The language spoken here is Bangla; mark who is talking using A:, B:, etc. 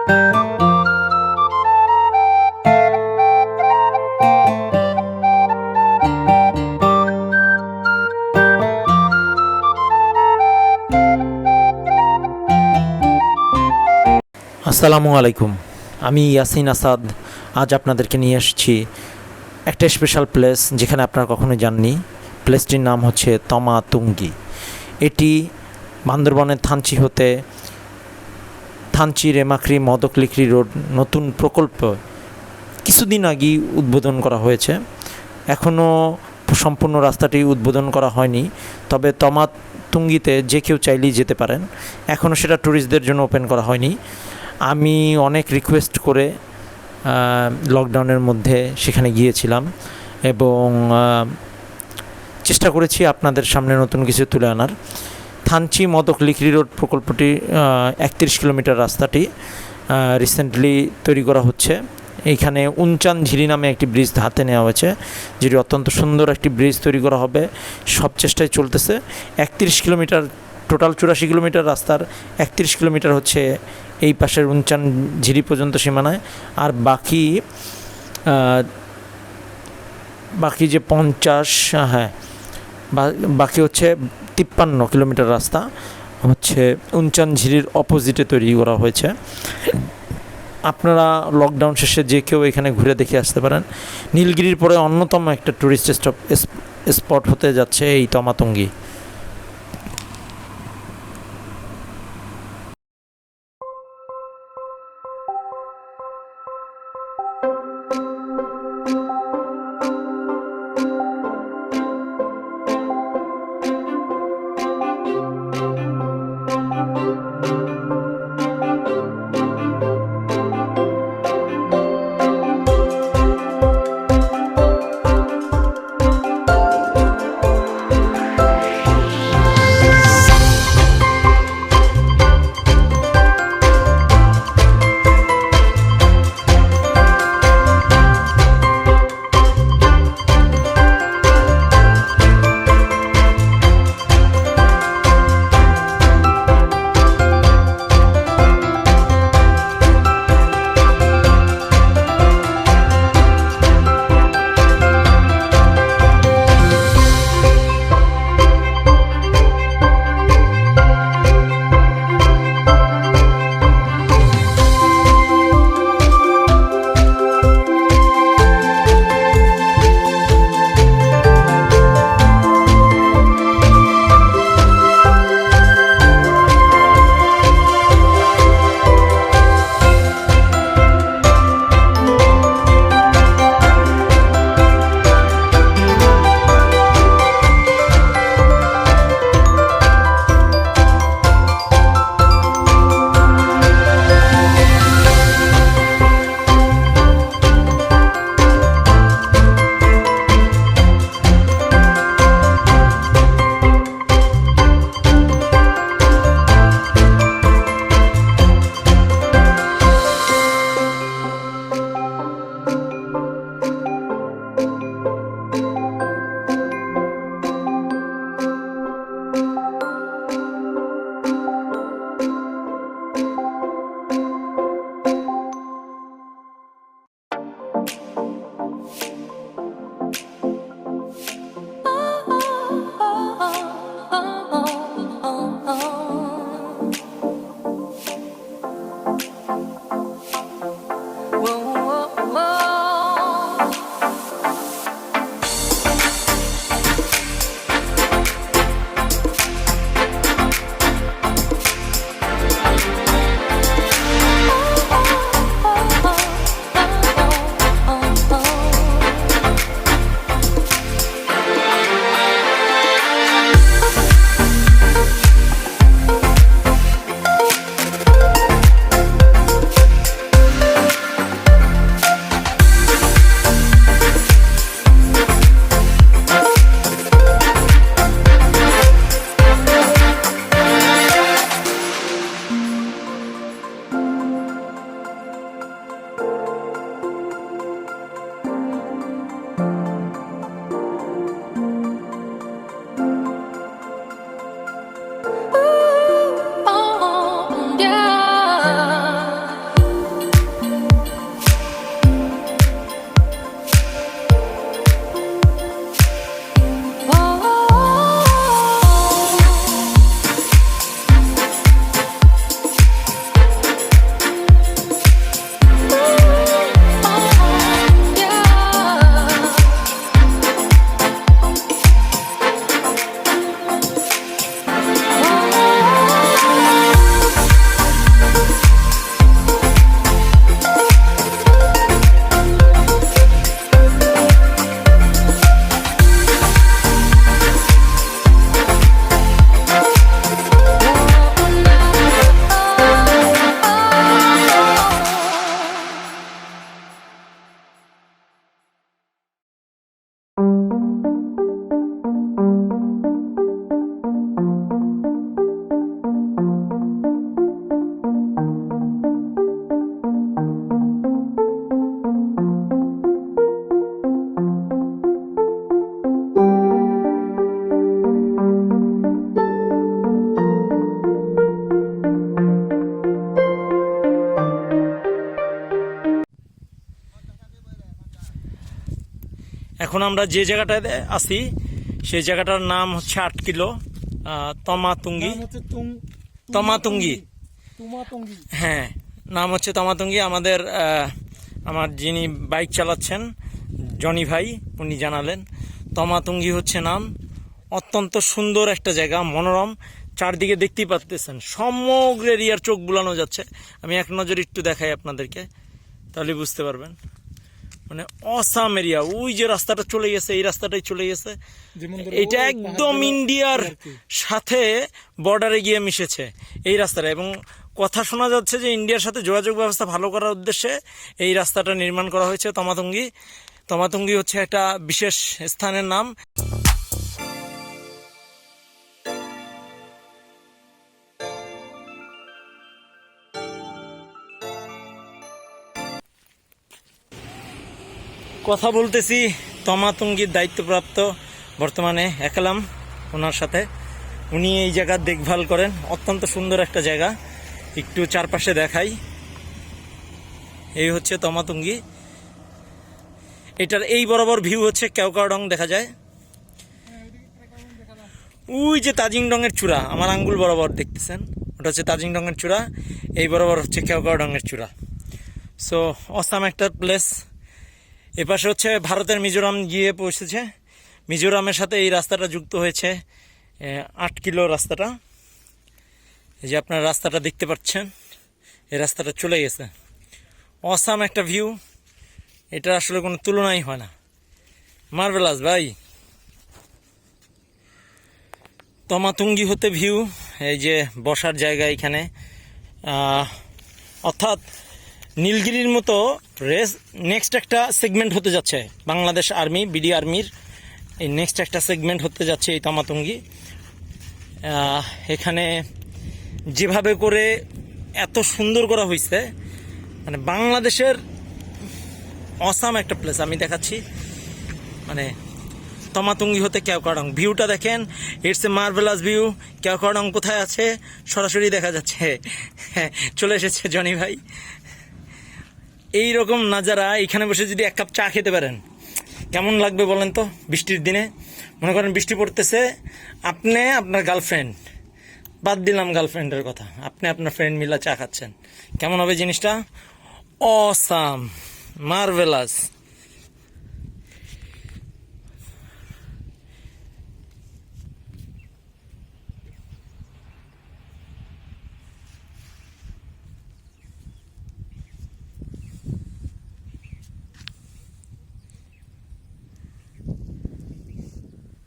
A: আসসালামু আলাইকুম, আমি ইয়াসিন আসাদ। আজ আপনাদেরকে নিয়ে এসেছি একটা স্পেশাল প্লেস যেখানে আপনারা কখনো যাননি। প্লেসটির নাম হচ্ছে তমা তুঙ্গি। এটি বান্দরবানের থানচি হতে থানচি রেমাক্রি মদক-লিক্রি রোড নতুন প্রকল্প কিছুদিন আগেই উদ্বোধন করা হয়েছে। এখনও সম্পূর্ণ রাস্তাটি উদ্বোধন করা হয়নি, তবে তমা তুঙ্গিতে যে কেউ চাইলেই যেতে পারেন। এখনও সেটা ট্যুরিস্টদের জন্য ওপেন করা হয়নি। আমি অনেক রিকোয়েস্ট করে লকডাউনের মধ্যে সেখানে গিয়েছিলাম এবং চেষ্টা করেছি আপনাদের সামনে নতুন কিছু তুলে আনার। থানচি মদক-লিক্রি রোড প্রকল্পটি 31 কিলোমিটার রাস্তাটি রিসেন্টলি তৈরি করা হচ্ছে। এইখানে উনচান ঝিরি নামে একটি ব্রিজ হাতে নেওয়া হয়েছে, যেটি অত্যন্ত সুন্দর একটি ব্রিজ তৈরি করা হবে। সব চেষ্টায় চলতেছে। 31 কিলোমিটার, টোটাল 84 কিলোমিটার রাস্তার 31 কিলোমিটার হচ্ছে এই পাশের উনচান ঝিরি পর্যন্ত সীমানায়, আর বাকি যে 50 বাকি হচ্ছে 53 কিলোমিটার রাস্তা হচ্ছে উনচান ঝিরির অপোজিটে তৈরি করা হয়েছে। আপনারা লকডাউন শেষে যে কেউ এখানে ঘুরে দেখে আসতে পারেন। নীলগিরির পরে অন্যতম একটা ট্যুরিস্ট স্পট হতে যাচ্ছে এই তমা তুঙ্গি। এখন আমরা যে জায়গাটায় আছি সেই জায়গাটার নাম হচ্ছে 8 কিলো তমা তুঙ্গি। তমা তুঙ্গি, হ্যাঁ, নাম হচ্ছে তমা তুঙ্গি। আমার যিনি বাইক চালাচ্ছেন জনি ভাই, উনি জানালেন তমা তুঙ্গি হচ্ছে নাম। অত্যন্ত সুন্দর একটা জায়গা, মনোরম, চারদিকে দেখতেই পাচ্ছেন সমগ্র এরিয়ার চোখ বুলানো যাচ্ছে। আমি এক নজর একটু দেখাই আপনাদেরকে, তাহলে বুঝতে পারবেন। মানে অসাম এরিয়া। ওই যে রাস্তাটা চলে গেছে, এই রাস্তাটাই চলে গেছে, এটা একদম ইন্ডিয়ার সাথে বর্ডারে গিয়ে মিশেছে এই রাস্তাটা। এবং কথা শোনা যাচ্ছে যে ইন্ডিয়ার সাথে যোগাযোগ ব্যবস্থা ভালো করার উদ্দেশ্যে এই রাস্তাটা নির্মাণ করা হয়েছে। তমাতুঙ্গি, তমাতুঙ্গি হচ্ছে একটা বিশেষ স্থানের নাম। কথা বলতেছি তমাতুঙ্গির দায়িত্বপ্রাপ্ত বর্তমানে একলাম ওনার সাথে। উনি এই জায়গার দেখভাল করেন। অত্যন্ত সুন্দর একটা জায়গা, একটু চারপাশে দেখাই। এই হচ্ছে তমাতুঙ্গি। এটার এই বরাবর ভিউ হচ্ছে কেওকারডং দেখা যায়। ওই যে তাজিংডং এর চূড়া, আমার আঙ্গুল বরাবর দেখতেছেন, ওটা হচ্ছে তাজিংডং এর চূড়া। এই বরাবর হচ্ছে কেওকারডং এর চূড়া। সো অসাম একটা প্লেস। এপাশে হচ্ছে ভারতের মিজোরাম গিয়ে পৌঁছেছে। মিজোরামের সাথে এই রাস্তাটা যুক্ত হয়েছে, 8 কিলো রাস্তাটা। এই যে আপনার রাস্তাটা দেখতে পাচ্ছেন, এই রাস্তাটা চলে গেছে। অসাম একটা ভিউ, এটা আসলে কোনো তুলনাই হয় না। মার্ভেলাস ভাই। তমাতুঙ্গি হতে ভিউ, এই যে বসার জায়গা এখানে, অর্থাৎ নীলগিরির মতো নেক্সট একটা সেগমেন্ট হতে যাচ্ছে বাংলাদেশ আর্মি, বিডি আর্মির এই নেক্সট একটা সেগমেন্ট হতে যাচ্ছে এই তমাতুঙ্গি। এখানে যেভাবে করে এত সুন্দর করা হয়েছে, মানে বাংলাদেশের অসাম একটা প্লেস আমি দেখাচ্ছি। মানে তমাতুঙ্গি হতে কেওকারডং, ভিউটা দেখেন, ইটস এ মার্ভেলাস ভিউ। কেওকারডং কোথায় আছে সরাসরি দেখা যাচ্ছে। হ্যাঁ, চলে এসেছে জনি ভাই। এই রকম নাজারা এখানে বসে যদি এক কাপ চা খেতে পারেন কেমন লাগবে বলেন তো? বৃষ্টির দিনে মনে করেন বৃষ্টি পড়তেছে, আপনি আপনার গার্লফ্রেন্ড, বাদ দিলাম গার্লফ্রেন্ডের কথা, আপনি আপনার ফ্রেন্ড মিলা চা খাচ্ছেন, কেমন হবে জিনিসটা? Awesome, marvellous.